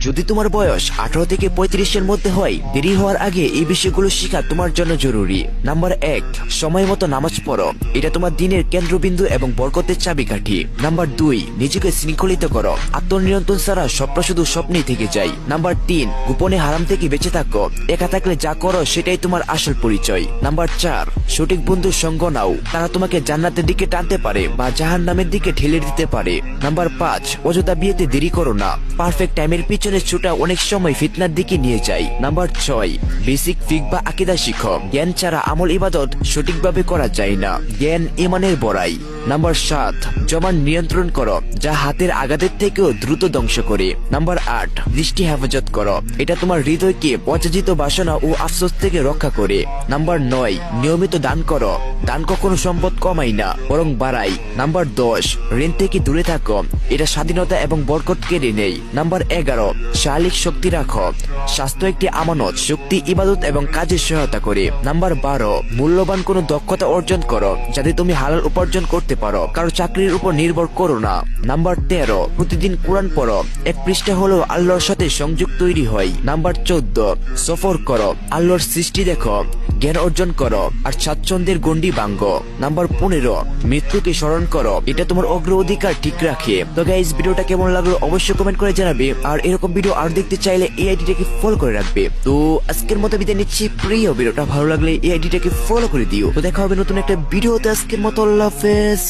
যদি তোমার বয়স 18 থেকে 35-এর মধ্যে হয়, দেরি হওয়ার আগে এই বিষয়গুলো শেখা তোমার জন্য জরুরি। নাম্বার 1, সময় মতো নামাজ পড়ো। এটা তোমার দিনের কেন্দ্রবিন্দু এবং বরকতের চাবিকাঠি। নাম্বার 2, নিজেকে শৃঙ্খলিত করো। আত্মনিয়ন্ত্রণ ছাড়া স্বপ্ন শুধু স্বপ্নেই থেকে যায়। নাম্বার 3, গোপনে হারাম থেকে বেঁচে থাকো। একা থাকলে যা করো সেটাই তোমার আসল পরিচয়। নাম্বার 4, সঠিক বন্ধুর সঙ্গ নাও। তারা তোমাকে জান্নাতের দিকে টানতে পারে বা জাহান্নামের দিকে ঠেলে দিতে পারে। নাম্বার 5, অযথা বিয়েতে দেরি করো না। পারফেক্ট টাইমের পিছনে ছুটা অনেক সময় ফিতনার দিকে নিয়ে যায়। নাম্বার 6, বেসিক ফিক বা আকীদা শিখো। জ্ঞান ছাড়া আমল ইবাদত সঠিকভাবে করা যায় না। জ্ঞান ঈমানের বড়াই। নাম্বার 7, জবান নিয়ন্ত্রণ করো, যা হাতের আঘাতের থেকেও দ্রুত ধ্বংস করে। নাম্বার 8, দৃষ্টি হেফাজত করো। এটা তোমার হৃদয়কে পচাজিত বাসনা ও আফসোস থেকে রক্ষা করে। নাম্বার 9, নিয়মিত দান করো। দান কখনো সম্পদ কমাই না, বরং বাড়াই। নাম্বার 10, ঋণ থেকে দূরে থাকো। এটা স্বাধীনতা এবং বরকত কেড়ে নেই। নাম্বার 11, শারীরিক শক্তি রাখো। স্বাস্থ্য একটি আমানত, শক্তি ইবাদত এবং কাজে সহায়তা করে। নাম্বার 12, মূল্যবান কোনো দক্ষতা অর্জন করো, যাতে তুমি হালাল উপার্জন করতে পারো। কারো চাকরির উপর নির্ভর করো না। নাম্বার 13, প্রতিদিন কোরআন পড়ো। এক পৃষ্ঠা হলেও আল্লাহর সাথে সংযোগ তৈরি হয়। নাম্বার 14, সফর করো, আল্লাহর সৃষ্টি দেখো, জ্ঞান অর্জন করো আর স্বাচ্ছন্দ্যের গণ্ডি ভাঙ্গো। নাম্বার 15, মৃত্যুকে স্মরণ করো। এটা তোমার অগ্রাধিকার ঠিক রাখে। তো গাইস, ভিডিওটা কেমন লাগলো অবশ্যই কমেন্ট করে জানাবে। আর এরকম ভিডিও আর দেখতে চাইলে এই আইডিটাকে ফলো করে রাখবে। তো আজকের মতো বিদায় নিচ্ছি। প্রিয় ভিডিওটা ভালো লাগলে এই আইডিটাকে ফলো করে দিও। তো দেখা হবে নতুন একটা ভিডিওতে। আজকের মতো আল্লাহ হাফেজ।